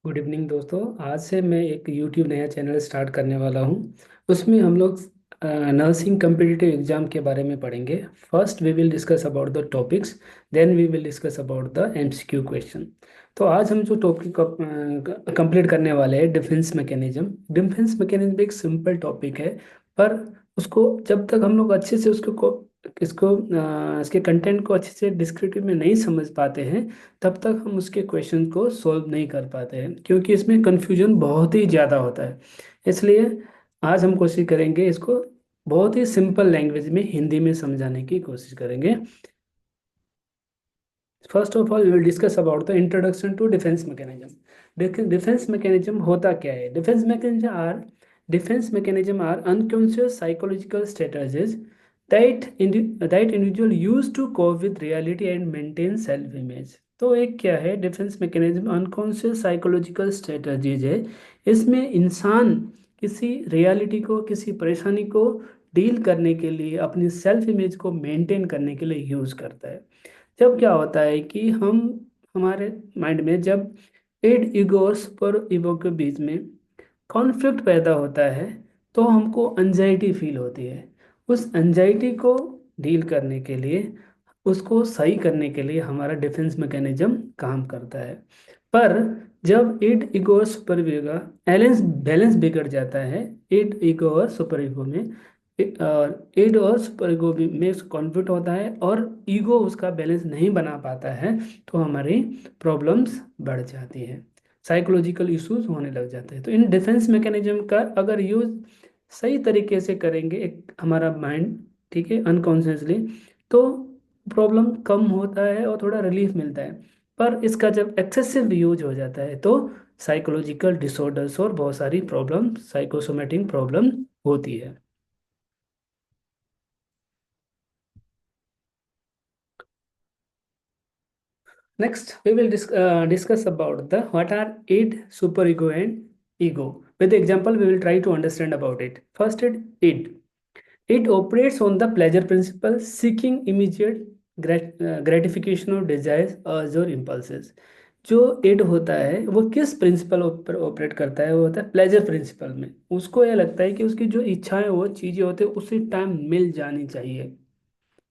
Good evening दोस्तों। आज से मैं एक यूट्यूब नया चैनल स्टार्ट करने वाला हूँ। उसमें हम लोग नर्सिंग कम्पिटिटिव एग्जाम के बारे में पढ़ेंगे। First we will discuss about the topics, then we will discuss about the MCQ question. तो आज हम जो टॉपिक कंप्लीट करने वाले हैं, डिफेंस मैकेनिज्म। डिफेंस मैकेनिज्म एक सिंपल टॉपिक है, पर उसको जब तक हम लोग अच्छे से इसके कंटेंट को अच्छे से डिस्क्रिप्टिव में नहीं समझ पाते हैं, तब तक हम उसके क्वेश्चन को सॉल्व नहीं कर पाते हैं, क्योंकि इसमें कन्फ्यूजन बहुत ही ज़्यादा होता है। इसलिए आज हम कोशिश करेंगे इसको बहुत ही सिंपल लैंग्वेज में, हिंदी में समझाने की कोशिश करेंगे। First of all we will discuss about the introduction to defence mechanism. Defence mechanism होता क्या है? Defence mechanism are unconscious psychological strategies that individual use to cope with reality and maintain self image. तो एक क्या है defence mechanism? Unconscious psychological strategies है। इसमें इंसान किसी रियलिटी को, किसी परेशानी को डील करने के लिए, अपनी सेल्फ इमेज को मेंटेन करने के लिए यूज करता है। जब क्या होता है कि हम हमारे माइंड में जब एड ईगो और सुपर ईगो के बीच में कॉन्फ्लिक्ट पैदा होता है, तो हमको एंजाइटी फील होती है। उस एंजाइटी को डील करने के लिए, उसको सही करने के लिए हमारा डिफेंस मैकेनिज्म काम करता है। पर जब एड ईगो और सुपर ईगो का बैलेंस बैलेंस बिगड़ जाता है, एड ईगो और सुपर ईगो में, और एड और सुपर ईगो में कॉन्फ्लिक्ट होता है और ईगो उसका बैलेंस नहीं बना पाता है, तो हमारी प्रॉब्लम्स बढ़ जाती है, साइकोलॉजिकल इश्यूज होने लग जाते हैं। तो इन डिफेंस मैकेनिज्म का अगर यूज सही तरीके से करेंगे, एक हमारा माइंड, ठीक है, अनकॉन्शियसली, तो प्रॉब्लम कम होता है और थोड़ा रिलीफ मिलता है। पर इसका जब एक्सेसिव यूज हो जाता है, तो साइकोलॉजिकल डिसऑर्डर्स और बहुत सारी प्रॉब्लम, साइकोसोमेटिक प्रॉब्लम होती है। Next, we will discuss about the what are id, superego, and ego. With the example, we will try to understand about it. First, id. It operates on the pleasure principle, seeking immediate gratification of desires, urges और impulses. जो end होता है वो किस principal पर operate करता है? वो होता है प्लेजर प्रिंसिपल में। उसको यह लगता है कि उसकी जो इच्छाएं, वो चीज़ें होती है, उसी टाइम मिल जानी चाहिए,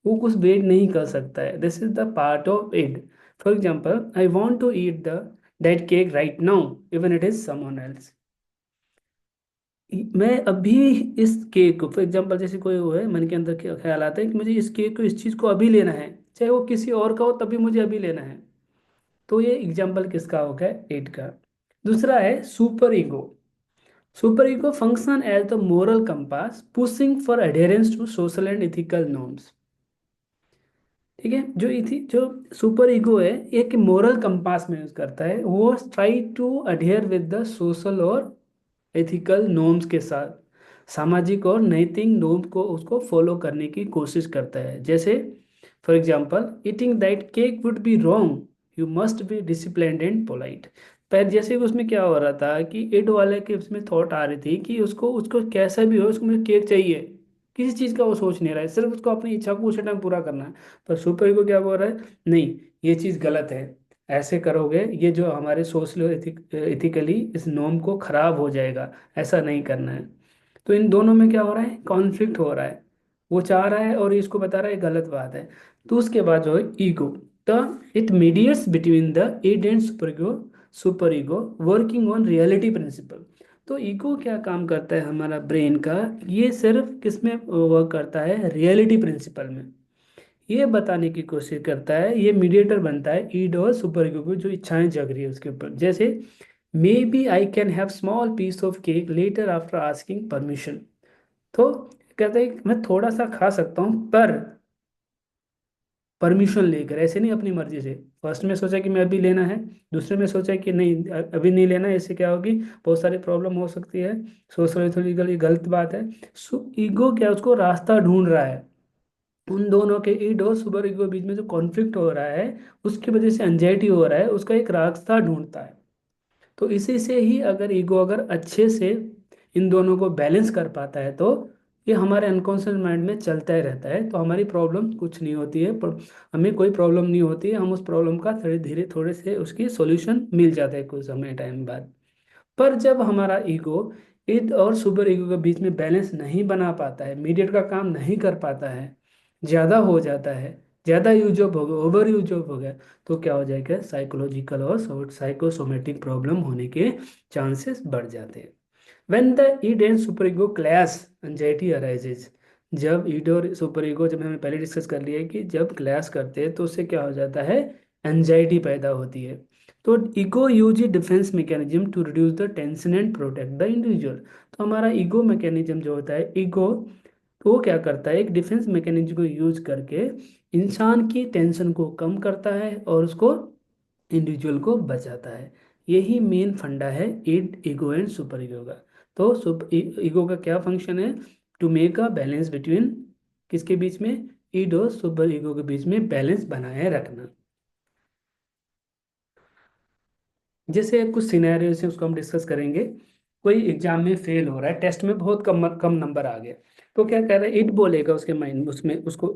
वो कुछ वेट नहीं कर सकता है। This is the part of it. For example, I want to eat the that cake right now even it is someone else. मैं अभी इस केक को, फॉर एग्जाम्पल, जैसे कोई वो है, मन के अंदर ख्याल आता है कि मुझे इस केक को, इस चीज़ को अभी लेना है, चाहे वो किसी और का हो, तभी मुझे अभी लेना है। तो ये एग्जाम्पल किसका हो गया? इट का। दूसरा है super ego. Super ego function as the moral compass, pushing for adherence to social and ethical norms. ठीक है, जो सुपर ईगो है, एक मोरल कंपास में यूज करता है। वो try to adhere with the social और एथिकल नॉर्म्स के साथ, सामाजिक और नैतिक नॉर्म को उसको फॉलो करने की कोशिश करता है। जैसे for example, eating that cake would be wrong, you must be disciplined and polite. पर जैसे कि उसमें क्या हो रहा था कि इड वाले के उसमें थॉट आ रही थी कि उसको उसको कैसा भी हो, उसको मुझे केक चाहिए। किसी चीज़ का वो सोच नहीं रहा है, सिर्फ उसको अपनी इच्छा को उसी टाइम पूरा करना है। पर सुपर ईगो क्या बोल रहा है? नहीं, ये चीज़ गलत है, ऐसे करोगे ये जो हमारे सोशल एथिकली इस नॉर्म को खराब हो जाएगा, ऐसा नहीं करना है। तो इन दोनों में क्या हो रहा है? कॉन्फ्लिक्ट हो रहा है। वो चाह रहा है और इसको बता रहा है गलत बात है। तो उसके बाद जो है ego, the it mediates between the id and super ego working on reality principle. तो ईगो क्या काम करता है हमारा ब्रेन का? ये सिर्फ किस में वर्क करता है? रियलिटी प्रिंसिपल में। ये बताने की कोशिश करता है, ये मीडिएटर बनता है ईड और सुपर ईगो को, जो इच्छाएं जग रही है उसके ऊपर। जैसे maybe I can have small piece of cake later after asking permission. तो कहते हैं कि मैं थोड़ा सा खा सकता हूँ, पर परमिशन लेकर, ऐसे नहीं अपनी मर्जी से। फर्स्ट में सोचा कि मैं अभी लेना है, दूसरे में सोचा कि नहीं, अभी नहीं लेना है, इससे क्या होगी, बहुत सारी प्रॉब्लम हो सकती है, सोशल इथोलॉजिकली गलत बात है। सो ईगो क्या, उसको रास्ता ढूंढ रहा है। उन दोनों के ईड और सुपर ईगो के बीच में जो कॉन्फ्लिक्ट हो रहा है, उसकी वजह से एंजाइटी हो रहा है, उसका एक रास्ता ढूंढता है। तो इसी से ही अगर ईगो अगर अच्छे से इन दोनों को बैलेंस कर पाता है, तो ये हमारे अनकॉन्शियस माइंड में चलता ही रहता है, तो हमारी प्रॉब्लम कुछ नहीं होती है, पर हमें कोई प्रॉब्लम नहीं होती है, हम उस प्रॉब्लम का धीरे धीरे थोड़े से उसकी सॉल्यूशन मिल जाता है कुछ समय टाइम बाद। पर जब हमारा ईगो ईद और सुपर ईगो के बीच में बैलेंस नहीं बना पाता है, मीडिएट का काम नहीं कर पाता है, ज़्यादा हो जाता है, ज़्यादा यूज ऑफ हो गया, ओवर यूज ऑफ हो गया, तो क्या हो जाएगा, साइकोलॉजिकल और साइकोसोमेटिक प्रॉब्लम होने के चांसेस बढ़ जाते हैं। When the id and superego clash, anxiety arises। जब ईड और सुपर ईगो, जब हमने पहले डिस्कस कर लिया है कि जब क्लैश करते हैं तो उससे क्या हो जाता है, एंजाइटी पैदा होती है। तो ego use defence mechanism to reduce the tension and protect the individual. तो हमारा ईगो मैकेनिज्म जो होता है, ईगो, तो वो क्या करता है, एक डिफेंस मैकेनिज्म को यूज करके इंसान की टेंशन को कम करता है और उसको, इंडिविजुअल को बचाता है। यही मेन फंडा है id, ego and super ego का। तो ईगो का क्या फंक्शन है, to make a balance between, किसके बीच में, ईड और सुपर ईगो के बीच में बैलेंस बनाए रखना। जैसे कुछ सिनेरियो से उसको हम डिस्कस करेंगे। कोई एग्जाम में फेल हो रहा है, टेस्ट में बहुत कम कम नंबर आ गया, तो क्या कह रहा है, इट बोलेगा उसके माइंड उसमें उसको,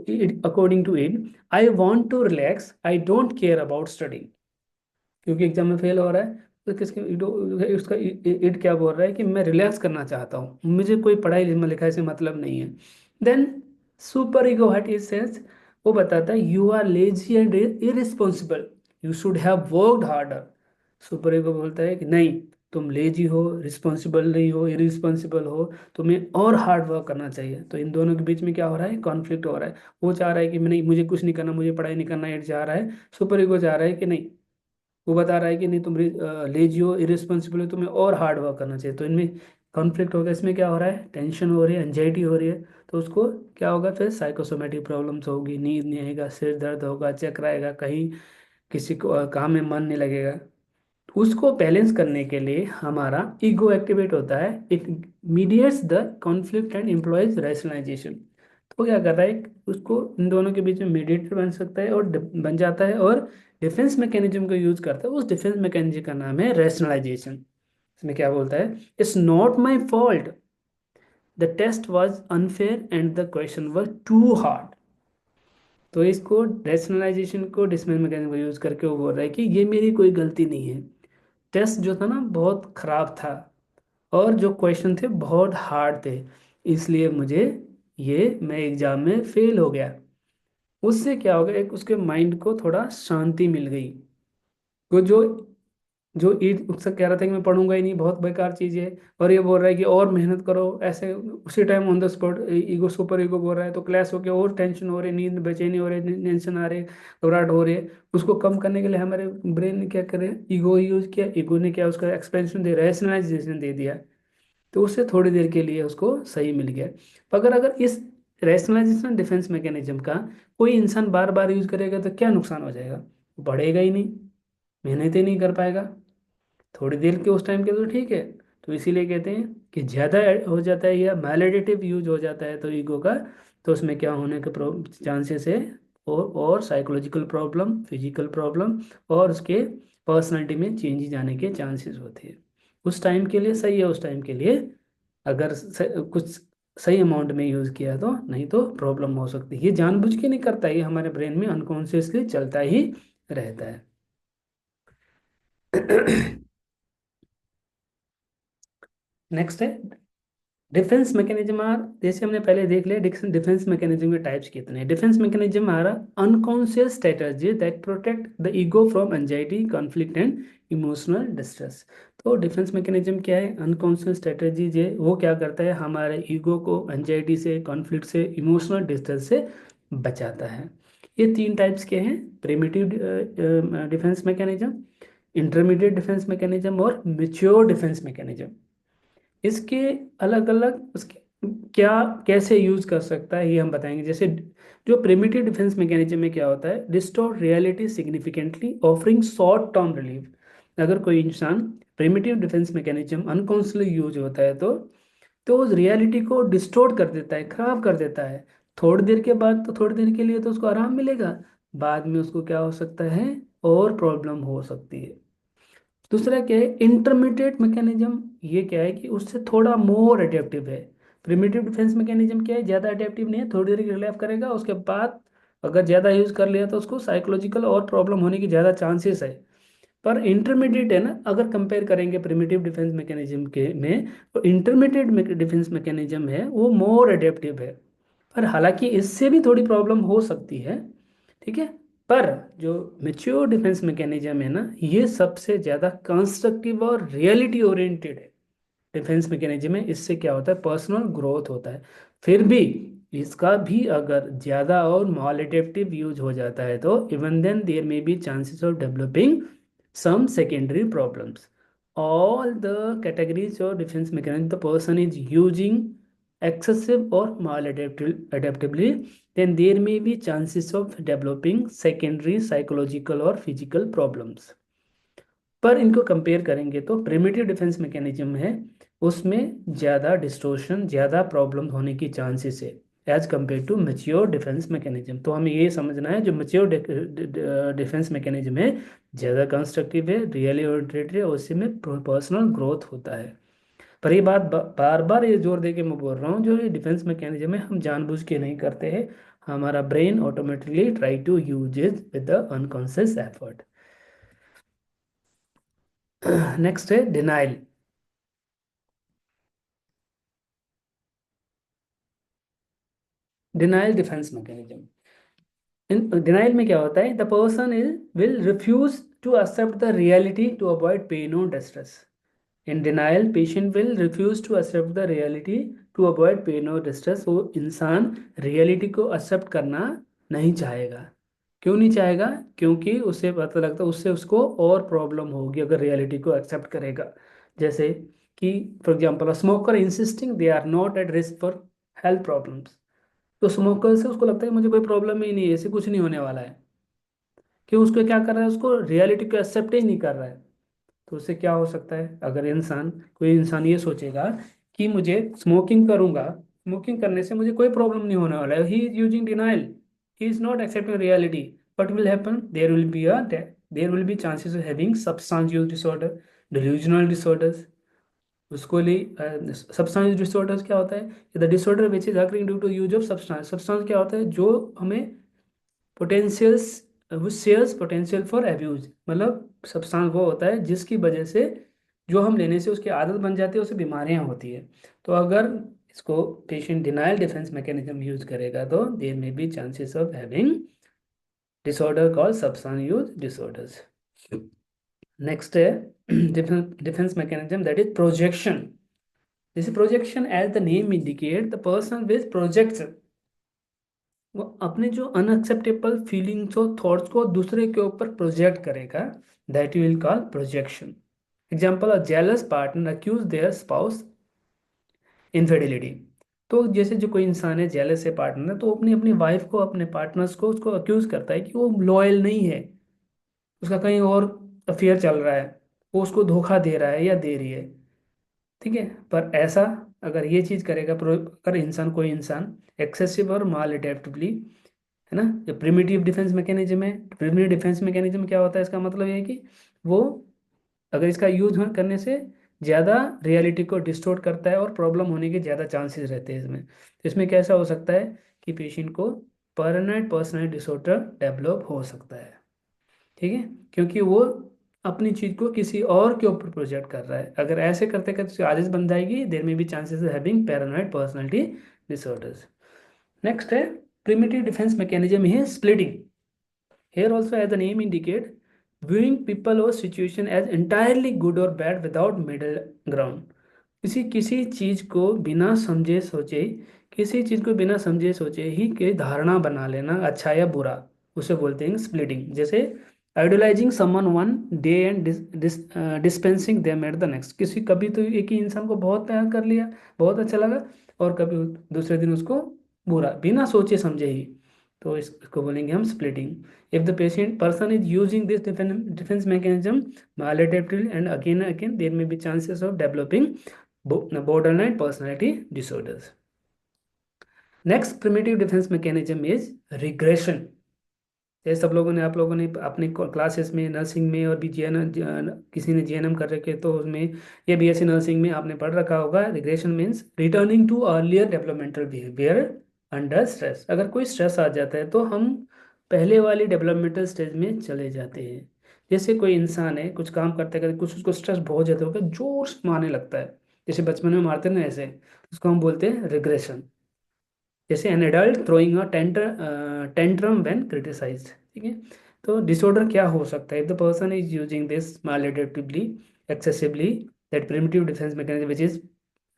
according to it, I want to relax, I don't care about study. क्योंकि एग्जाम में फेल हो रहा है, तो किसके उसका इट क्या बोल रहा है कि मैं रिलैक्स करना चाहता हूँ, मुझे कोई पढ़ाई लिखाई से मतलब नहीं है। Then super ego hurt is sense, वो बताता है you are lazy and irresponsible, you should have worked harder. Super ego बोलता है कि नहीं, तुम लेजी हो, रिस्पॉन्सिबल नहीं हो, इरिस्पॉन्सिबल हो, तुम्हें और हार्ड वर्क करना चाहिए। तो इन दोनों के बीच में क्या हो रहा है, कॉन्फ्लिक्ट हो रहा है। वो चाह रहा है कि मैं नहीं, मुझे कुछ नहीं करना, मुझे पढ़ाई नहीं करना, एट चाह रहा है। सुपर ईगो चाह रहा है कि नहीं, वो बता रहा है कि नहीं, तुम लेजी हो, इरिस्पॉन्सिबल हो, तुम्हें और हार्ड वर्क करना चाहिए। तो इनमें कॉन्फ्लिक्ट हो गया, इसमें क्या हो रहा है, टेंशन हो रही है, एंजाइटी हो रही है। तो उसको क्या होगा, फिर साइकोसोमेटिक प्रॉब्लम्स होगी, नींद नहीं आएगा, सिर दर्द होगा, चक्कर आएगा, कहीं किसी को काम में मन नहीं लगेगा। उसको बैलेंस करने के लिए हमारा ईगो एक्टिवेट होता है, it mediates the conflict and employs rationalisation. तो क्या कर रहा है, उसको इन दोनों के बीच में मीडिएटर बन सकता है और बन जाता है, और डिफेंस मैकेनिज्म को यूज करता है। उस डिफेंस मैकेनिज्म का नाम है रैशनलाइजेशन। इसमें क्या बोलता है, it's not my fault, the test was unfair and the question was too hard. तो इसको रैशनलाइजेशन को डिफेंस मैकेनिज्म को यूज करके वो बोल रहा है कि ये मेरी कोई गलती नहीं है, टेस्ट जो था ना बहुत खराब था, और जो क्वेश्चन थे बहुत हार्ड थे, इसलिए मुझे ये, मैं एग्जाम में फेल हो गया। उससे क्या हो गया, एक उसके माइंड को थोड़ा शांति मिल गई। वो जो जो ईद उससे कह रहा था कि मैं पढ़ूंगा ही नहीं, बहुत बेकार चीज़ है, और ये बोल रहा है कि और मेहनत करो, ऐसे उसी time on the spot ego, super ego बोल रहा है, तो क्लैश हो गया, और टेंशन हो रही है, नींद बेचैनी हो रही है, टेंशन आ रही है, घबराहट हो रही है। उसको कम करने के लिए हमारे ब्रेन ने क्या करे, ईगो यूज किया, ईगो ने क्या, उसका एक्सपेंशन दे, रैशनलाइजेशन दे दिया। तो उससे थोड़ी देर के लिए उसको सही मिल गया। अगर अगर इस रैशनलाइजेशन डिफेंस मैकेनिज्म का कोई इंसान बार बार यूज करेगा तो क्या नुकसान हो जाएगा, वो पढ़ेगा ही नहीं, मेहनत ही नहीं कर पाएगा। थोड़ी देर के उस टाइम के तो ठीक है। तो इसीलिए कहते हैं कि ज़्यादा हो जाता है या मैलिडेटिव यूज हो जाता है तो ईगो का, तो उसमें क्या होने के चांसेस है, और साइकोलॉजिकल प्रॉब्लम, फिजिकल प्रॉब्लम, और उसके पर्सनालिटी में चेंजेस आने के चांसेस होते हैं। उस टाइम के लिए सही है, उस टाइम के लिए अगर कुछ सही अमाउंट में यूज़ किया तो, नहीं तो प्रॉब्लम हो सकती है। ये जानबूझ के नहीं करता, ये हमारे ब्रेन में अनकॉन्शियसली चलता ही रहता है। नेक्स्ट है डिफेंस मैकेनिज्म आर, जैसे हमने पहले देख लिया डिफेंस मैकेनिज्म के टाइप्स कितने हैं। Defence mechanism are unconscious strategy that protect the ego from anxiety, conflict and emotional distress. तो डिफेंस मैकेनिज्म क्या है, अनकॉन्शियस स्ट्रेटजी जो वो क्या करता है, हमारे ईगो को एंजाइटी से, कॉन्फ्लिक्ट से, इमोशनल डिस्ट्रेस से बचाता है। ये तीन टाइप्स के हैं, primitive defence mechanism, intermediate defence mechanism और मेच्योर डिफेंस मैकेनिज्म। इसके अलग अलग उसके क्या, कैसे यूज कर सकता है, ये हम बताएंगे। जैसे जो प्रिमिटिव डिफेंस मैकेनिज्म में क्या होता है, distort reality significantly offering short term relief. अगर कोई इंसान, primitive defence mechanism unconsciously use होता है तो उस रियलिटी को डिस्टोर्ट कर देता है, खराब कर देता है। थोड़ी देर के बाद, तो थोड़ी देर के लिए तो उसको आराम मिलेगा, बाद में उसको क्या हो सकता है, और प्रॉब्लम हो सकती है। दूसरा क्या है, इंटरमीडिएट मैकेनिज्म, ये क्या है कि उससे थोड़ा मोर एडेप्टिव है। प्रिमिटिव डिफेंस मैकेनिज्म क्या है, ज़्यादा अडेप्टिव नहीं है, थोड़ी देर रिलैप करेगा, उसके बाद अगर ज़्यादा यूज़ कर लिया तो उसको साइकोलॉजिकल और प्रॉब्लम होने की ज़्यादा चांसेस है। पर इंटरमीडिएट है ना, अगर कंपेयर करेंगे प्रिमिटिव डिफेंस मैकेनिज्म के में, तो इंटरमीडिएट डिफेंस मैकेनिज्म है वो मोर अडेप्टिव है। पर हालांकि इससे भी थोड़ी प्रॉब्लम हो सकती है, ठीक है। पर जो मेच्योर डिफेंस मैकेनिज्म है ना, ये सबसे ज़्यादा कंस्ट्रक्टिव और रियलिटी ओरिएंटेड है डिफेंस मैकेनिज्म में। इससे क्या होता है, पर्सनल ग्रोथ होता है। फिर भी इसका भी अगर ज़्यादा और मालिटेटिव यूज हो जाता है तो even then there may be chances of developing some secondary problems. All the categories of defense mechanism the person is using excessive or maladaptively, then there may be chances of developing secondary psychological or physical problems. पर इनको compare करेंगे तो primitive defence mechanism है, उसमें ज़्यादा distortion, ज़्यादा problem होने की चांसेस है as compare to mature defence mechanism. तो हमें ये समझना है जो मेच्योर डिफेंस मैकेनिज्म है ज़्यादा कंस्ट्रक्टिव है, रियली ओरिएंटेड है, और उसी में पर्सनल ग्रोथ होता है। पर ये बात बार बार ये जोर दे के मैं बोल रहा हूँ, जो ये डिफेंस मैकेनिज्म है हम जानबूझ के नहीं करते हैं, हमारा brain automatically try to use it with the unconscious effort. Next है denial. Denial defence mechanism. In denial में क्या होता है, the person is will refuse to accept the reality to avoid pain और distress. In denial patient will refuse to accept the reality to avoid pain और distress. वो इंसान reality को accept करना नहीं चाहेगा। क्यों नहीं चाहेगा, क्योंकि उसे पता लगता है उससे उसको और प्रॉब्लम होगी अगर रियलिटी को एक्सेप्ट करेगा। जैसे कि for example smoker insisting they are not at risk for health problems. तो स्मोकर से उसको लगता है कि मुझे कोई प्रॉब्लम ही नहीं है, ऐसे कुछ नहीं होने वाला है। क्यों, उसको क्या कर रहा है, उसको रियलिटी को एक्सेप्ट ही नहीं कर रहा है। तो उससे क्या हो सकता है, अगर कोई इंसान ये सोचेगा कि मुझे स्मोकिंग करूंगा, स्मोकिंग करने से मुझे कोई प्रॉब्लम नहीं होने वाला है, he is using denial, he is not accepting reality. What will happen, there will be chances of having substance use disorder, delusional disorders. उसको लिए सब्सटेंस डिसऑर्डर्स क्या होता है, the disorder which is occurring due to use of substance. Substance क्या होता है, जो हमें potentials, which shares potential for abuse. मतलब सब्सटेंस वो होता है जिसकी वजह से, जो हम लेने से उसकी आदत बन जाती है, उससे बीमारियां होती है। तो अगर इसको patient denial defence mechanism use करेगा तो there may be chances of having disorder called substance use disorders. Next है defence mechanism that is projection. जैसे projection as the name indicate, the person which projects, वो अपने जो unacceptable feelings और thoughts को दूसरे के ऊपर प्रोजेक्ट करेगा, that you will call projection. Example, a jealous partner accuse their spouse infidelity. तो जैसे जो कोई इंसान है जेलस है पार्टनर है, तो अपनी अपनी वाइफ को, अपने पार्टनर्स को उसको अक्यूज करता है कि वो लॉयल नहीं है, उसका कहीं और अफेयर चल रहा है, वो उसको धोखा दे रहा है या दे रही है, ठीक है। पर ऐसा अगर ये चीज करेगा, अगर कोई इंसान एक्सेसिव और माल अडेप्टिवली, है ना, जो प्रिमिटिव डिफेंस मैकेनिज्म है, प्रिमिटिव डिफेंस मैकेनिज्म क्या होता है, इसका मतलब ये है कि वो अगर इसका यूज करने से ज़्यादा रियलिटी को डिस्टोर्ट करता है और प्रॉब्लम होने के ज़्यादा चांसेस रहते हैं इसमें। तो इसमें कैसा हो सकता है कि पेशेंट को पैरानॉइड पर्सनैलिटी डिसऑर्डर डेवलप हो सकता है, ठीक है, क्योंकि वो अपनी चीज़ को किसी और के ऊपर प्रोजेक्ट कर रहा है। अगर ऐसे करते करते उसकी आदत बन जाएगी, देयर में भी chances of having paranoid personality disorders. Next है प्रिमिटिव डिफेंस मैकेनिज्म है splitting. Here also, as the name indicate, viewing people or situation as entirely good or bad without middle ground. किसी किसी चीज को बिना समझे सोचे, किसी चीज को बिना समझे सोचे ही के धारणा बना लेना अच्छा या बुरा, उसे बोलते हैं स्प्लिटिंग। जैसे idealising someone one day and dispensing them at the next. किसी कभी तो एक ही इंसान को बहुत प्यार कर लिया, बहुत अच्छा लगा, और कभी दूसरे दिन उसको बुरा, बिना सोचे समझे ही, तो इसको बोलेंगे हम splitting. If the patient person is using this defense mechanism maladaptively and again, there may be chances of developing borderline personality disorders. Next primitive defense mechanism is regression. ये सब लोगों ने, आप लोगों ने अपने क्लासेस में नर्सिंग में और भी किसी ने जीएनएम कर रखे तो उसमें, ये बीएससी नर्सिंग में आपने पढ़ रखा होगा, regression means returning to earlier developmental behaviour under stress. अगर कोई स्ट्रेस आ जाता है तो हम पहले वाली डेवलपमेंटल स्टेज में चले जाते हैं। जैसे कोई इंसान है, कुछ काम करते करते कुछ उसको स्ट्रेस बहुत ज़्यादा होगा, जोर से मारने लगता है, जैसे बचपन में मारते हैं ना ऐसे, उसको हम बोलते हैं रिग्रेशन। जैसे an adult throwing a tantrum when criticised. ठीक है, तो डिसऑर्डर क्या हो सकता है? If the person is using this maladaptively, excessively, that primitive defense mechanism which is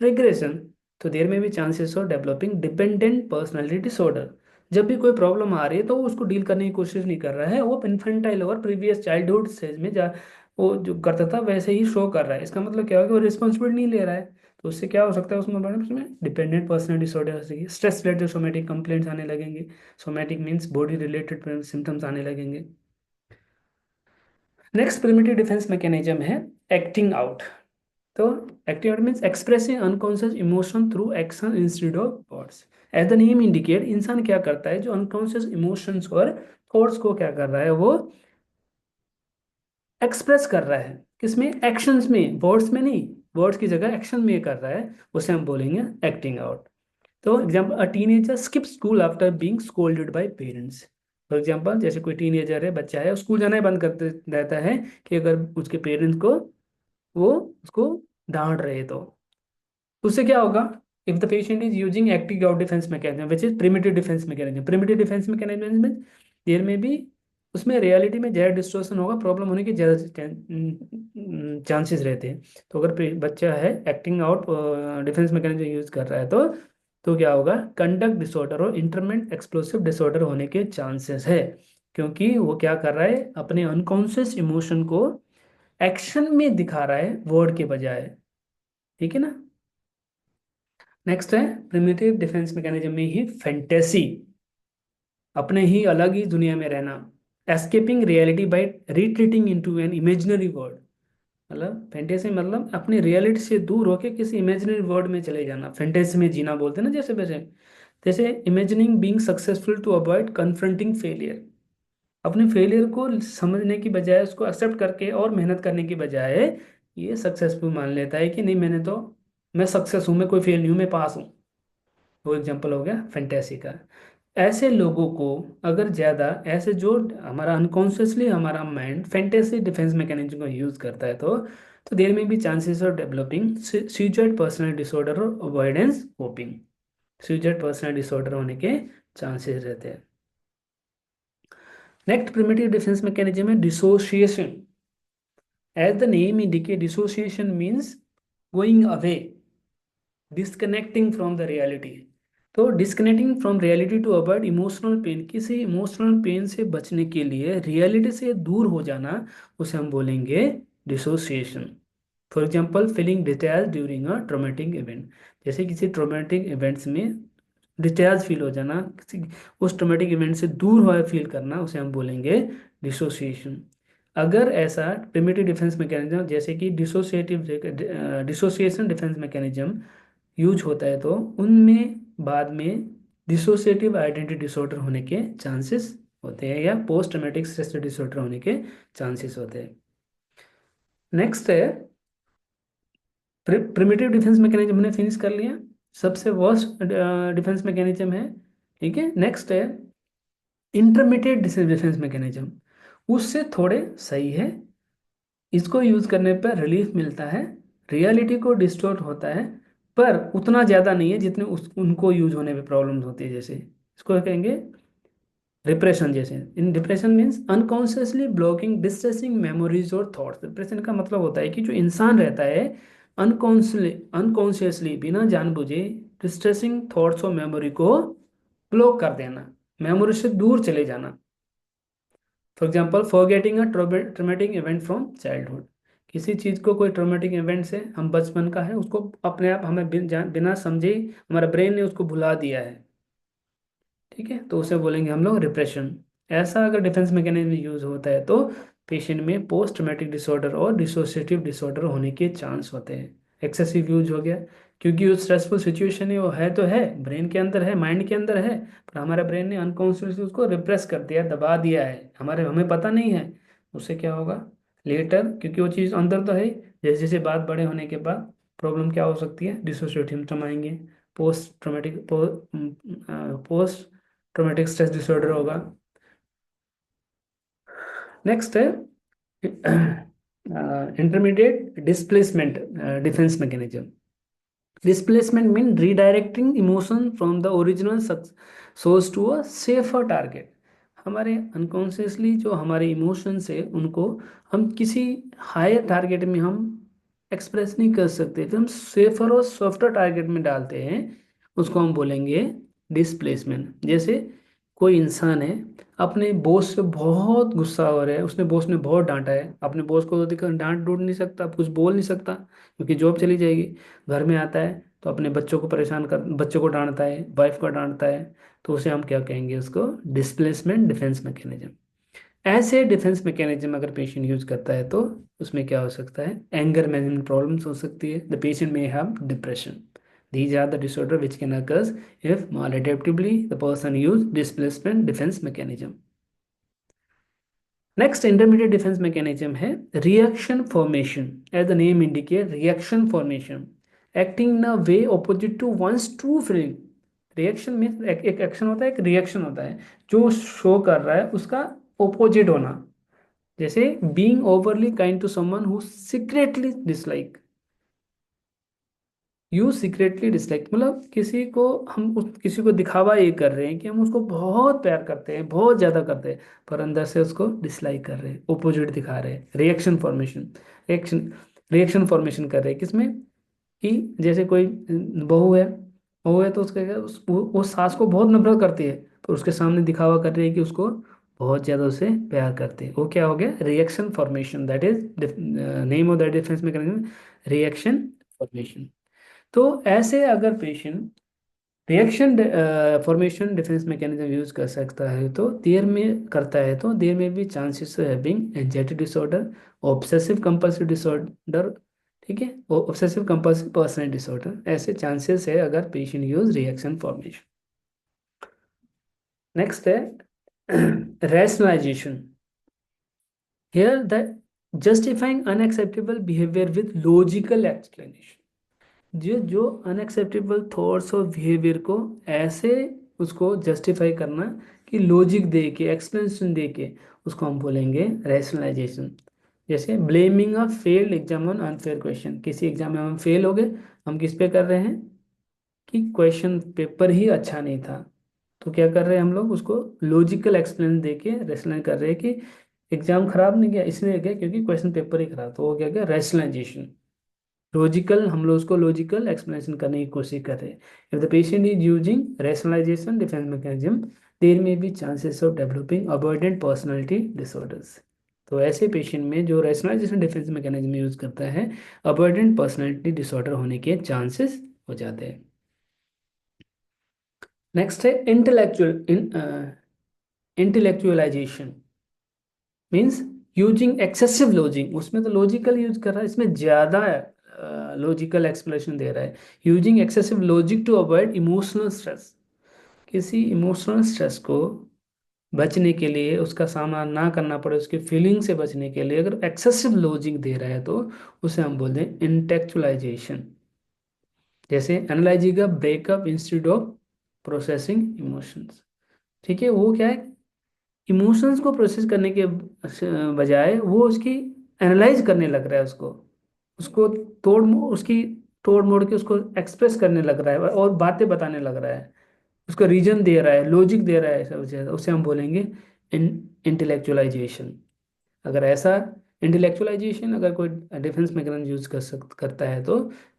regression, तो देयर में भी chances of developing dependent personality disorder. जब भी कोई प्रॉब्लम आ रही है तो वो उसको डील करने की कोशिश नहीं कर रहा है, वो इन्फेंटाइल और प्रीवियस चाइल्डहुड स्टेज में जा वो जो करता था वैसे ही शो कर रहा है। इसका मतलब क्या होगा कि वो रिस्पॉन्सिबिलिटी नहीं ले रहा है। तो उससे क्या हो सकता है, उसमें मैडम उसमें डिपेंडेंट पर्सनल डिसऑर्डर हो सकेगी, स्ट्रेस रिलेटेड सोमेटिक कंप्लेंट्स आने लगेंगे। Somatic means body related symptoms आने लगेंगे। नेक्स्ट प्रिमिटिव डिफेंस मैकेनिज्म है एक्टिंग आउट। तो acting out means expressing unconscious emotion through action instead of words. As the name indicate, इंसान क्या करता है, जो अनकॉन्शियस इमोशंस और थॉट्स को क्या कर रहा है, वो एक्सप्रेस कर रहा है। किसमें? एक्शंस में, वर्ड्स में नहीं। वर्ड्स की जगह एक्शन में कर रहा है, उसे हम बोलेंगे एक्टिंग आउट। तो example, a teenager skip school after being scolded bye parents. For example, जैसे कोई टीनेजर है, बच्चा है, स्कूल जाना ही बंद कर रहता है कि अगर उसके पेरेंट्स को वो उसको डांट रहे तो उससे क्या होगा? If the patient is using active out defence mechanism which is primitive defence mechanism. Primitive defence mechanism में देर में भी उसमें रियलिटी में ज़्यादा डिस्टोर्शन होगा, प्रॉब्लम होने के ज़्यादा चांसेस रहते हैं। तो अगर बच्चा है acting out defence mechanism use कर रहा है तो क्या होगा? कंडक्ट डिसऑर्डर और इंटरमेंट एक्सप्लोसिव डिसऑर्डर होने के चांसेस है, क्योंकि वो क्या कर रहा है, अपने अनकॉन्शियस इमोशन को एक्शन में दिखा रहा है वर्ड के बजाय। ठीक है ना? नेक्स्ट है प्रिमिटिव डिफेंस मैकेनिज्म में ही फैंटेसी, अपने ही अलग ही दुनिया में रहना। Escaping reality by retreating into an imaginary world. मतलब फैंटेसी मतलब अपनी रियलिटी से दूर होके किसी इमेजिनरी वर्ल्ड में चले जाना, फैंटेसी में जीना बोलते हैं ना, जैसे वैसे। जैसे imagining being successful to avoid confronting failure. अपने फेलियर को समझने की बजाय, उसको एक्सेप्ट करके और मेहनत करने की बजाय ये सक्सेसफुल मान लेता है कि नहीं, मैं सक्सेस हूँ, मैं कोई फेल नहीं हूँ, मैं पास हूँ। वो एग्जांपल हो गया फैंटेसी का। ऐसे लोगों को अगर ज़्यादा ऐसे जो हमारा अनकॉन्शियसली हमारा माइंड फैंटेसी डिफेंस मैकेनिज्म को यूज़ करता है तो देर में भी chances of developing suicide personal disorder और avoidance coping. Suicide personal disorder होने के चांसेस रहते हैं। नेक्स्ट प्रिमिटिव डिफेंस मैकेनिज्म है dissociation. As the name indicate, dissociation means going away, disconnecting from the reality. तो disconnecting from reality to avoid emotional pain, किसी emotional pain से बचने के लिए रियलिटी से दूर हो जाना, उसे हम बोलेंगे dissociation. For example, feeling detach during a traumatic event. जैसे किसी ट्रोमेटिक इवेंट्स में डिटैच फील हो जाना, किसी उस ट्रोमेटिक इवेंट से दूर हुआ फील करना, उसे हम बोलेंगे डिसोसिएशन। अगर ऐसा प्रिमिटिव डिफेंस मैकेनिज्म जैसे कि डिसोसिएशन डिफेंस मैकेनिज्म यूज होता है तो उनमें बाद में डिसोसिएटिव आइडेंटिटी डिसऑर्डर होने के चांसेस होते हैं, या पोस्ट ट्रॉमेटिक स्ट्रेस डिसऑर्डर होने के चांसेस होते हैं। नेक्स्ट है प्रिमिटिव डिफेंस मैकेनिज्म, हमने फिनिश कर लिया, सबसे वर्स्ट डिफेंस मैकेनिज्म है। ठीक है, नेक्स्ट है इंटरमीडिएट डिफेंस मैकेनिज्म, उससे थोड़े सही है। इसको यूज करने पर रिलीफ मिलता है, रियलिटी को डिस्टोर्ट होता है, पर उतना ज़्यादा नहीं है जितने उनको यूज होने में प्रॉब्लम्स होती है। जैसे इसको कहेंगे डिप्रेशन। जैसे in depression means unconsciously blocking distressing memories और थॉट्स। डिप्रेशन का मतलब होता है कि जो इंसान रहता है अनकॉन्शियसली बिना जानबूझे डिस्ट्रेसिंग थॉट्स और मेमोरी को ब्लॉक कर देना, मेमोरी से दूर चले जाना। For example, forgetting a traumatic event from childhood. किसी चीज़ को, कोई ट्रोमेटिक इवेंट से, हम बचपन का है, उसको अपने आप हमें बिना समझे हमारा ब्रेन ने उसको भुला दिया है। ठीक है, तो उसे बोलेंगे हम लोग रिप्रेशन। ऐसा अगर डिफेंस मैकेनिज्म यूज होता है तो पेशेंट में पोस्ट ट्रॉमेटिक डिसऑर्डर और डिसोसिएटिव डिसऑर्डर होने के चांस होते हैं। एक्सेसिव यूज हो गया, क्योंकि वो स्ट्रेसफुल सिचुएशन है, वो है तो है, ब्रेन के अंदर है, माइंड के अंदर है, पर हमारे ब्रेन ने अनकॉन्शियसली उसको रिप्रेस कर दिया, दबा दिया है, हमारे हमें पता नहीं है। उससे क्या होगा लेटर, क्योंकि वो चीज़ अंदर तो है ही, जैसे जैसे बात बड़े होने के बाद प्रॉब्लम क्या हो सकती है, डिसोसिएटिव सिम्टम आएंगे, पोस्ट ट्रोमेटिक स्ट्रेस डिसऑर्डर होगा। नेक्स्ट है intermediate displacement defence mechanism. Displacement means redirecting emotion from the original source to a safer target। हमारे अनकॉन्शियसली जो हमारे इमोशंस है उनको हम किसी हायर टारगेट में हम एक्सप्रेस नहीं कर सकते, तो हम सेफर और सॉफ्टर टारगेट में डालते हैं, उसको हम बोलेंगे डिस्प्लेसमेंट। जैसे कोई इंसान है, अपने बॉस से बहुत गुस्सा हो रहा है, उसने बॉस ने बहुत डांटा है, अपने बॉस को तो दिखा डांट डूट नहीं सकता, कुछ बोल नहीं सकता क्योंकि जॉब चली जाएगी। घर में आता है तो अपने बच्चों को परेशान कर, बच्चों को डांटता है, वाइफ को डांटता है, तो उसे हम क्या कहेंगे, उसको डिस्प्लेसमेंट डिफेंस मैकेनिज्म। ऐसे डिफेंस मैकेनिज्म अगर पेशेंट यूज करता है तो उसमें क्या हो सकता है, एंगर मैनेजमेंट प्रॉब्लम्स हो सकती है, the patient may have depression. These are the disorder which can occur if maladaptively the person use displacement defense mechanism. Next intermediate defense mechanism है reaction formation. As the name indicate, reaction formation, acting in a way opposite to one's true feeling. Reaction means एक action होता है, एक reaction होता है, जो show कर रहा है उसका ओपोजिट होना। जैसे being overly kind to someone who secretly dislike, you secretly dislike, मतलब किसी को हम किसी को दिखावा ये कर रहे हैं कि हम उसको बहुत प्यार करते हैं, बहुत ज्यादा करते हैं, पर अंदर से उसको डिसलाइक कर रहे हैं, ओपोजिट दिखा रहे हैं, reaction formation. Reaction reaction formation कर रहे हैं किसमें, कि जैसे कोई बहू है तो उसका क्या वो सास को बहुत नफरत करती है, पर उसके सामने दिखावा कर रही है कि उसको बहुत ज्यादा उसे प्यार करते हैं, वो क्या हो गया, reaction formation. That is name of that defence mechanism, reaction formation. तो ऐसे अगर patient reaction formation defence mechanism use कर सकता है तो देर में करता है, तो देर में भी chances having anxiety disorder, obsessive compulsive disorder, ठीक है, ऑब्सेसिव कंपल्सिव पर्सनैलिटी डिसऑर्डर, ऐसे चांसेस है अगर patient use reaction formation. Next है rationalisation. Here the justifying unacceptable behaviour with logical explanation. जो जो अनएक्सेप्टेबल थॉट्स और बिहेवियर को ऐसे उसको जस्टिफाई करना कि लॉजिक दे के, एक्सप्लेनेशन दे के, उसको हम बोलेंगे रैशनलाइजेशन। जैसे blaming a failed exam on unfair question, किसी एग्जाम में हम फेल हो गए, हम किस पे कर रहे हैं कि क्वेश्चन पेपर ही अच्छा नहीं था, तो क्या कर रहे हैं हम लोग, उसको लॉजिकल एक्सप्लेन दे के रैशनलाइज कर रहे हैं कि एग्जाम खराब नहीं गया, इसलिए गया क्योंकि क्वेश्चन पेपर ही खराब, तो वो क्या गया रैशनलाइजेशन। लॉजिकल, हम लोग उसको लॉजिकल एक्सप्लेनेशन करने की कोशिश कर रहे हैं। If the patient is using rationalisation defence mechanism, there may be chances of developing avoidant personality disorders. तो ऐसे पेशेंट में जो रैशनलाइजेशन डिफेंस मैकेनिज्म यूज करता है, अवॉइडेंट पर्सनालिटी डिसऑर्डर होने के चांसेस हो जाते हैं। नेक्स्ट है intellectualisation, means using excessive logic. उसमें तो लॉजिकल यूज कर रहा है, इसमें ज़्यादा लॉजिकल एक्सप्लेनेशन दे रहा है। Using excessive logic to avoid emotional stress, किसी इमोशनल स्ट्रेस को बचने के लिए, उसका सामना ना करना पड़े, उसके फीलिंग से बचने के लिए अगर एक्सेसिव लॉजिक दे रहा है तो उसे हम बोलते हैं इंटेलेक्चुअलाइजेशन। जैसे analysing breakup instead of processing emotions, ठीक है, वो क्या है, इमोशंस को प्रोसेस करने के बजाय वो उसकी एनालाइज करने लग रहा है, उसको उसको उसकी तोड़ मोड़ के उसको एक्सप्रेस करने लग रहा है और बातें बताने लग रहा है, उसका रीजन दे रहा है, लॉजिक दे रहा है, सब चीज़, उसे हम बोलेंगे इंटेलेक्चुअलाइजेशन। अगर ऐसा इंटेलेक्चुअलाइजेशन अगर कोई डिफेंस मैकेनिज्म यूज करता है तो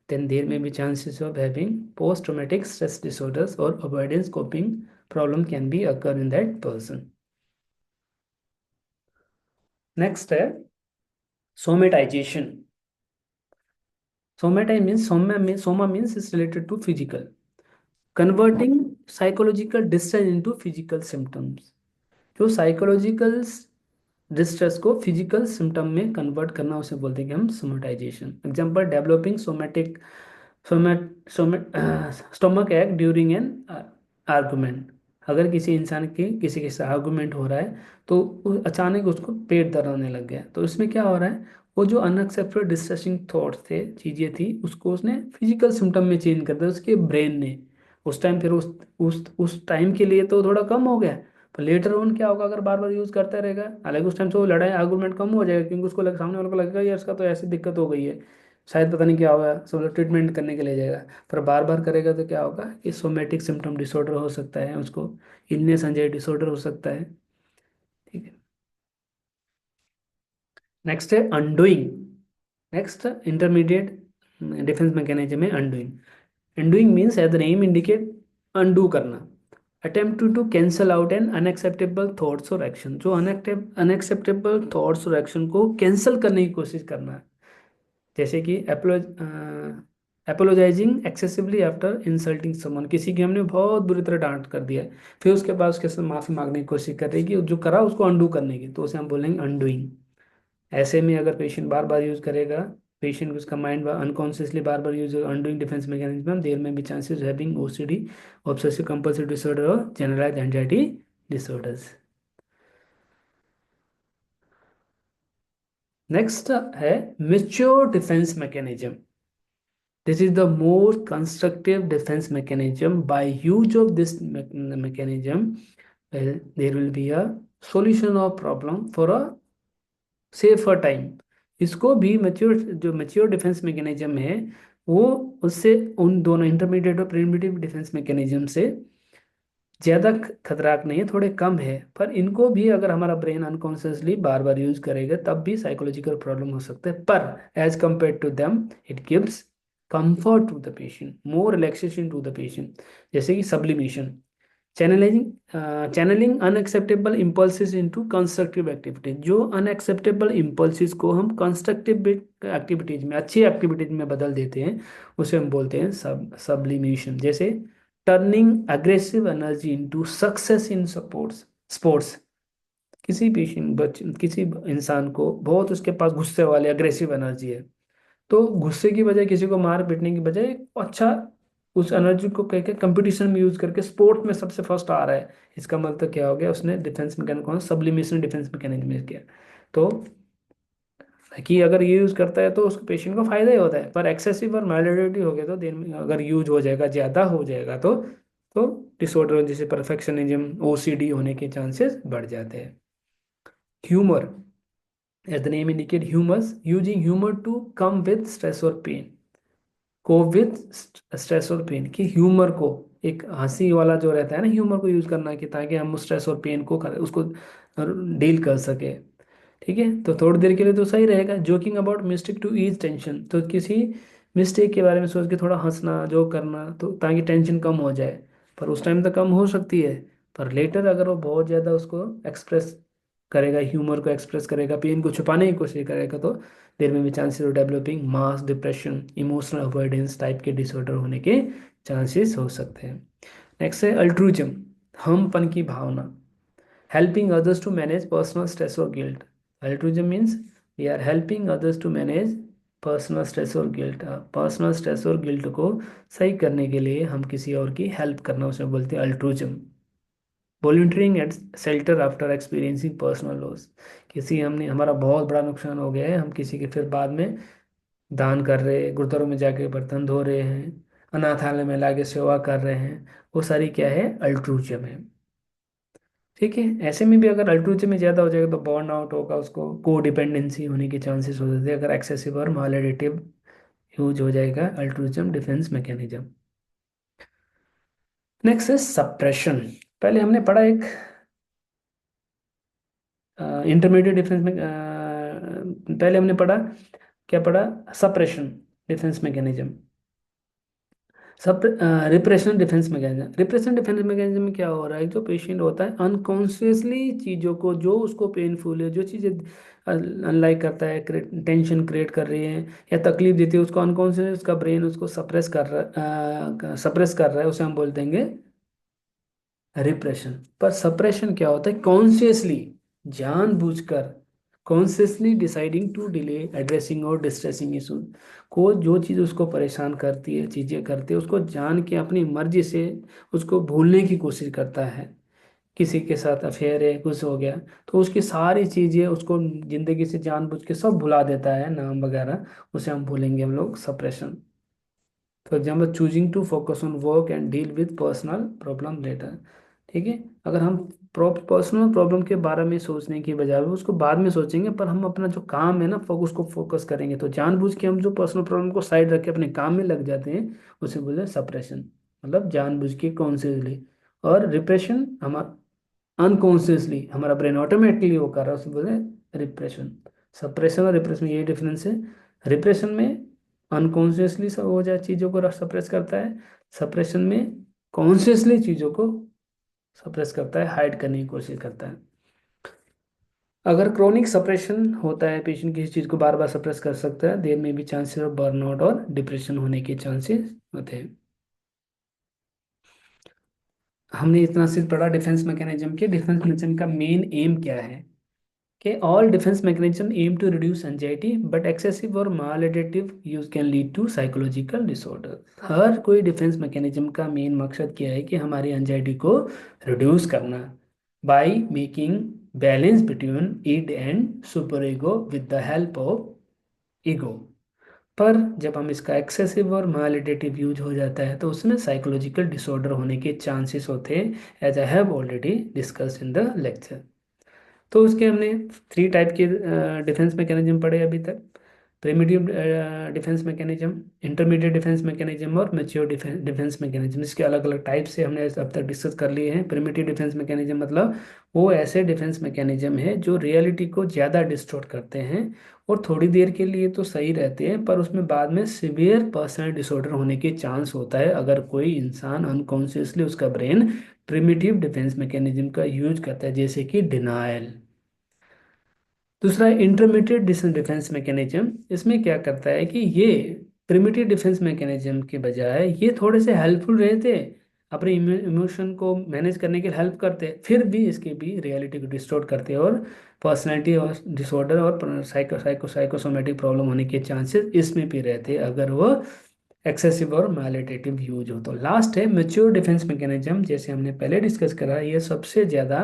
देन देयर में भी chances of having post traumatic stress disorders और avoidance coping problem can be occur in that person. Next है somatisation. Soma means is related to physical, converting psychological distress into physical symptoms। जो psychological distress को physical symptom में convert करना, उसे बोलते हैं कि हम सोमेटाइजेशन। एग्जाम्पल डेवलपिंग सोमेटिक सोमेट स्टोमक एक्ट ड्यूरिंग एन आर्गुमेंट। अगर किसी इंसान की किसी के साथ आर्गुमेंट हो रहा है तो अचानक उसको पेट दर्द होने लग गया, तो इसमें क्या हो रहा है, वो जो अनएक्सेप्टेड डिस्ट्रेसिंग थॉट्स थे, चीज़ें थी, उसको उसने फिजिकल सिम्टम में चेंज कर दिया उसके ब्रेन ने। उस टाइम फिर उस टाइम के लिए तो थोड़ा कम हो गया, पर लेटर ऑन क्या होगा अगर बार बार यूज करता रहेगा, हालांकि उस टाइम से वो लड़ाई आर्गुमेंट कम हो जाएगा, क्योंकि उसको सामने वाले को लगेगा यार इसका तो ऐसी दिक्कत हो गई है, शायद पता नहीं क्या होगा, सब लोग ट्रीटमेंट करने के लिए जाएगा। पर बार बार करेगा तो क्या होगा कि सोमेटिक सिम्टम डिसऑर्डर हो सकता है उसको, इलनेस एंजाइटी डिसऑर्डर हो सकता है। ठीक है। नेक्स्ट है undoing. Next intermediate defence mechanism है undoing. Undoing means as the name indicate, undo करना। Attempt to cancel out an unacceptable thoughts और एक्शन, जो अनएक्सेप्टेबल थॉट्स और एक्शन को कैंसिल करने की कोशिश करना है। जैसे कि apologising excessively after insulting someone, किसी की हमने बहुत बुरी तरह डांट कर दिया है, फिर उसके बाद उसके साथ माफी मांगने की कोशिश कर रही है कि जो करा उसको अंडू करने की, तो उसे हम बोलेंगे अनडूइंग। ऐसे में अगर पेशेंट बार बार यूज करेगा, पेशेंट उसका माइंड अनकॉन्शियसली बार बार use undoing defence mechanism, there में भी chances having OCD, obsessive compulsive disorder और जनरलाइज्ड एंजाइटी डिसऑर्डर्स। नेक्स्ट है mature defence mechanism. This is the more constructive defense mechanism. By use of this mechanism, well, there will be a solution of problem for a safer time. इसको भी mature, जो mature defence mechanism है वो उससे, उन दोनों intermediate और primitive defence mechanism से ज़्यादा खतरनाक नहीं है, थोड़े कम है, पर इनको भी अगर हमारा ब्रेन अनकॉन्शियसली बार बार यूज करेगा तब भी साइकोलॉजिकल प्रॉब्लम हो सकता है, पर as compare to them it gives comfort to the patient, more relaxation to the patient. जैसे कि sublimation, channelling, channelling unacceptable impulses into constructive activities, जो अनएक्सेप्टेबल इम्पल्सिस को हम कंस्ट्रक्टिव एक्टिविटीज में, अच्छी एक्टिविटीज में बदल देते हैं, उसे हम बोलते हैं सब्लिमेशन। जैसे turning aggressive energy into success in sports. Sports, किसी पेशेंट किसी इंसान को बहुत उसके पास गुस्से वाले अग्रेसिव एनर्जी है, तो गुस्से की बजाय किसी को मार पीटने की बजाय अच्छा उस एनर्जी को कह के कंपटीशन में यूज करके स्पोर्ट में सबसे फर्स्ट आ रहा है, इसका मतलब क्या हो गया, उसने defence mechanism sublimation defence mechanism किया। तो कि अगर ये यूज करता है तो उसको पेशेंट को फायदा ही होता है, पर एक्सेसिव और माइल्डिटी हो गया तो दिन में अगर यूज हो जाएगा, ज्यादा हो जाएगा तो डिसऑर्डर जैसे परफेक्शनिज्म ओसीडी होने के चांसेस बढ़ जाते हैं। Humour, as the name indicate humours, using humour to cope with stress और पेन, को विद स्ट्रेस और पेन, कि ह्यूमर को, एक हंसी वाला जो रहता है ना, ह्यूमर को यूज करना कि ताकि हम स्ट्रेस और पेन को उसको डील कर सके। ठीक है, तो थोड़ी देर के लिए तो सही रहेगा। Joking about mistake to ease tension, तो किसी मिस्टेक के बारे में सोच के थोड़ा हंसना, जो करना, तो ताकि टेंशन कम हो जाए, पर उस टाइम तो कम हो सकती है, पर लेटर अगर वो बहुत ज़्यादा उसको एक्सप्रेस करेगा, ह्यूमर को एक्सप्रेस करेगा, पेन को छुपाने की कोशिश करेगा, तो देर में भी chances of developing mass depression, emotional avoidance type के डिसऑर्डर होने के चांसेस हो सकते हैं। नेक्स्ट है अल्ट्रुइज्म, हमपन की भावना, helping others to manage personal stress or guilt. Altruism means we are helping others to manage personal stress और गिल्ट। पर्सनल स्ट्रेस और गिल्ट को सही करने के लिए हम किसी और की हेल्प करना, उसे बोलते हैं altruism. Volunteering at shelter after experiencing personal loss, किसी हमने हमारा बहुत बड़ा नुकसान हो गया है, हम किसी के फिर बाद में दान कर रहे हैं, गुरुद्वारों में जाके बर्तन धो रहे हैं, अनाथालय में लाके सेवा कर रहे हैं, वो सारी क्या है, अल्ट्रुइज्म है। ठीक है, ऐसे में भी अगर अल्ट्रुइज्म में ज़्यादा हो जाएगा तो बर्न आउट होगा, उसको को डिपेंडेंसी होने के चांसेस हो जाते हैं, अगर एक्सेसिव और मालएडिटिव यूज हो जाएगा अल्ट्रुइज्म डिफेंस मैकेनिज्म। नेक्स्ट है सप्रेशन। पहले हमने पढ़ा एक इंटरमीडिएट डिफेंस में, पहले हमने पढ़ा, क्या पढ़ा, सप्रेशन डिफेंस मैकेनिज्म, सब repression defence mechanism. Repression defence mechanism में क्या हो रहा है, जो पेशेंट होता है अनकॉन्शियसली चीज़ों को, जो उसको पेनफुल है, जो चीज़ें अनलाइक करता है, टेंशन क्रिएट कर रही है या तकलीफ देती है, उसको अनकॉन्शियस उसका ब्रेन उसको सप्रेस कर रहा है, उसे हम बोल देंगे रिप्रेशन। पर सप्रेशन क्या होता है, कॉन्शियसली, जानबूझकर consciously deciding to delay addressing और डिस्ट्रेसिंग इशूज, को जो चीज़ उसको परेशान करती है, चीज़ें करती है, उसको जान के अपनी मर्जी से उसको भूलने की कोशिश करता है। किसी के साथ अफेयर है, कुछ हो गया, तो उसकी सारी चीज़ें उसको जिंदगी से जानबूझ के सब भुला देता है, नाम वगैरह, उसे हम भूलेंगे हम लोग suppression. For example choosing to focus on work and deal with personal problem later. ठीक है, अगर हम पर्सनल प्रॉब्लम के बारे में सोचने की बजाय उसको बाद में सोचेंगे, पर हम अपना जो काम है ना उसको फोकस करेंगे, तो जानबूझ के हम जो पर्सनल प्रॉब्लम को साइड रख के अपने काम में लग जाते हैं, उसे बोले सप्रेशन, मतलब जानबूझ के कॉन्शियसली। और रिप्रेशन हमारा अनकॉन्शियसली, हमारा ब्रेन ऑटोमेटिकली वो कर रहा है, उसे बोले रिप्रेशन। सप्रेशन और रिप्रेशन में यही डिफरेंस है। रिप्रेशन में अनकॉन्शियसली सब हो जाए चीज़ों को सप्रेस करता है, सप्रेशन में कॉन्शियसली चीज़ों को सप्रेस करता है, हाइड करने की कोशिश करता है। अगर क्रोनिक सप्रेशन होता है, पेशेंट किसी चीज़ को बार बार सप्रेस कर सकता है, देर में भी चांसेस ऑफ बर्नआउट और डिप्रेशन होने के चांसेस होते हैं। हमने इतना सिर्फ पढ़ा डिफेंस मैकेनिज्म के। डिफेंस मैकेनिज्म का मेन एम क्या है, कि all defence mechanism aim to reduce anxiety, but excessive और maladaptive use can lead to psychological disorder. हर कोई डिफेंस मैकेनिज्म का मेन मकसद क्या है, कि हमारी एंजाइटी को रिड्यूस करना, by making balance between id and super ego with the help of ego. पर जब हम इसका एक्सेसिव और मालएडेटिव यूज हो जाता है, तो उसमें साइकोलॉजिकल डिसऑर्डर होने के चांसेस होते हैं, as I have already discussed in the lecture. तो उसके हमने थ्री टाइप के डिफेंस मैकेनिज्म पढ़े अभी तक: primitive defence mechanism, intermediate defence mechanism और मैच्योर डिफेंस मैकेनिज्म। इसके अलग अलग टाइप से हमने अब तक डिस्कस कर लिए हैं। प्रिमिटिव डिफेंस मैकेनिज्म मतलब वो ऐसे डिफेंस मैकेनिज्म है जो रियलिटी को ज़्यादा डिस्टॉर्ट करते हैं, और थोड़ी देर के लिए तो सही रहते हैं, पर उसमें बाद में सिवियर पर्सनल डिसऑर्डर होने के चांस होता है, अगर कोई इंसान अनकॉन्शियसली उसका ब्रेन प्रिमिटिव डिफेंस मैकेनिज्म का यूज करता है, जैसे कि डिनायल। दूसरा इंटरमीडिएट डिफेंस मैकेनिज्म, इसमें क्या करता है कि ये प्रिमिटिव डिफेंस मैकेनिज्म के बजाय ये थोड़े से हेल्पफुल रहते हैं, अपने इमोशन को मैनेज करने के लिए हेल्प करते हैं, फिर भी इसके भी रियलिटी को डिस्टॉर्ट करते हैं, और पर्सनैलिटी और डिसऑर्डर और साइकोसोमेटिक प्रॉब्लम होने के चांसेस इसमें भी रहते हैं, अगर वो एक्सेसिव और मैलिटेटिव यूज हो। तो लास्ट है मेच्योर डिफेंस मैकेनिज्म, जैसे हमने पहले डिस्कस करा, ये सबसे ज़्यादा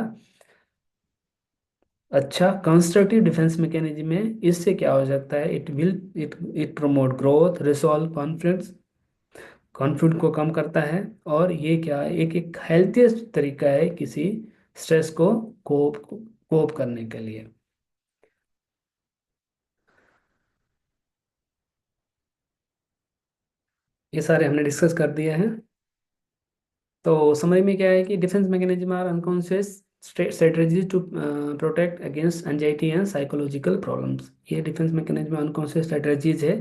अच्छा कंस्ट्रक्टिव डिफेंस मैकेनिज्म है। इससे क्या हो सकता है, it promote growth, resolve conflicts, conflict को कम करता है, और ये क्या है, एक हेल्थीएस्ट तरीका है किसी स्ट्रेस को कोप कोप करने के लिए। ये सारे हमने डिस्कस कर दिए हैं। तो समझ में क्या है कि defence mechanism are unconscious strategies to protect against anxiety and psychological problems. ये डिफेंस मैकेनिज्म अनकॉन्शियस स्ट्रेटजीज है,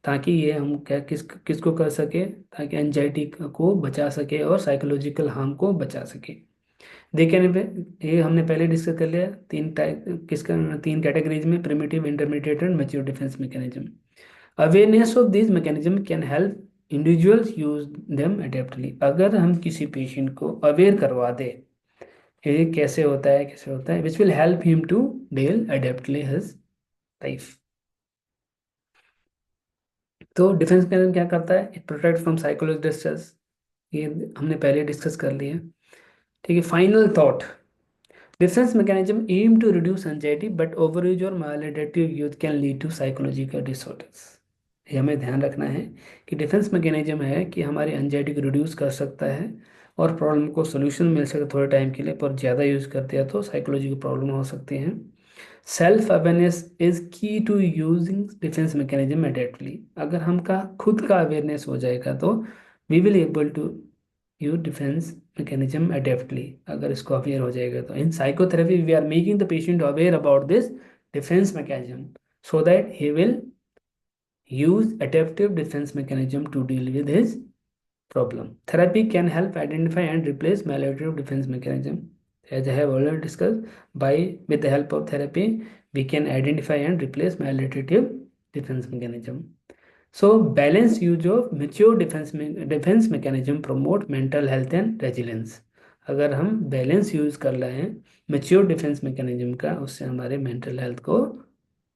ताकि ये हम क्या किसको कर सके, ताकि एंजाइटी को बचा सके और साइकोलॉजिकल हार्म को बचा सके। देखें, ये हमने पहले डिस्कस कर लिया, तीन टाइप किसका, तीन कैटेगरीज में: primitive, intermediate and mature defence mechanism. Awareness of this mechanism can help individuals use them adeptly. अगर हम किसी पेशेंट को अवेयर करवा दे, ये कैसे होता है, कैसे होता है, which will help him to deal adeptly his life. तो डिफेंस मैकेनिज्म क्या करता है, it protect from psychological distress, ये हमने पहले डिस्कस कर लिया। ठीक है, final thought: defence mechanism aim to reduce anxiety, but overuse और maladaptive use can lead to psychological disorders. ये हमें ध्यान रखना है कि डिफेंस मैकेनिज्म है कि हमारी एंजाइटी को रिड्यूस कर सकता है, और प्रॉब्लम को सोल्यूशन मिल सकता है थोड़े टाइम के लिए, पर ज़्यादा यूज करते हैं तो साइकोलॉजी की प्रॉब्लम हो सकती है। Self awareness is key to using defence mechanism adeptly. अगर हमका खुद का अवेयरनेस हो जाएगा, तो we will able to use defence mechanism adeptly. अगर इसको अवेयर हो जाएगा, तो in psychotherapy we are making the patient aware about this defence mechanism, so that he will use adaptive defense mechanism to deal with his problem. Therapy can help identify and replace maladaptive defense mechanism. As I have already discussed, with the help of therapy, we can identify and replace maladaptive defense mechanism. So, balanced use of mature defense mechanism promote mental health and resilience. अगर हम balance use कर रहे हैं mature defence mechanism का, उससे हमारे mental health को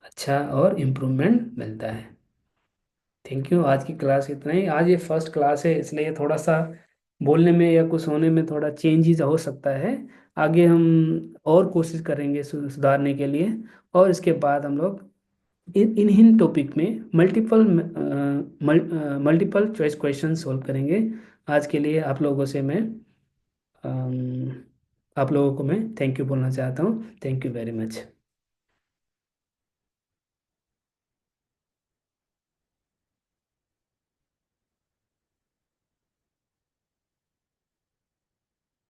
अच्छा और इम्प्रूवमेंट मिलता है। Thank you. आज की क्लास इतना ही। आज ये फर्स्ट क्लास है इसलिए थोड़ा सा बोलने में या कुछ होने में थोड़ा चेंजेस हो सकता है। आगे हम और कोशिश करेंगे सुधारने के लिए। और इसके बाद हम लोग इन टॉपिक में मल्टीपल चॉइस क्वेश्चन सॉल्व करेंगे। आज के लिए आप लोगों को मैं थैंक यू बोलना चाहता हूँ। Thank you very much.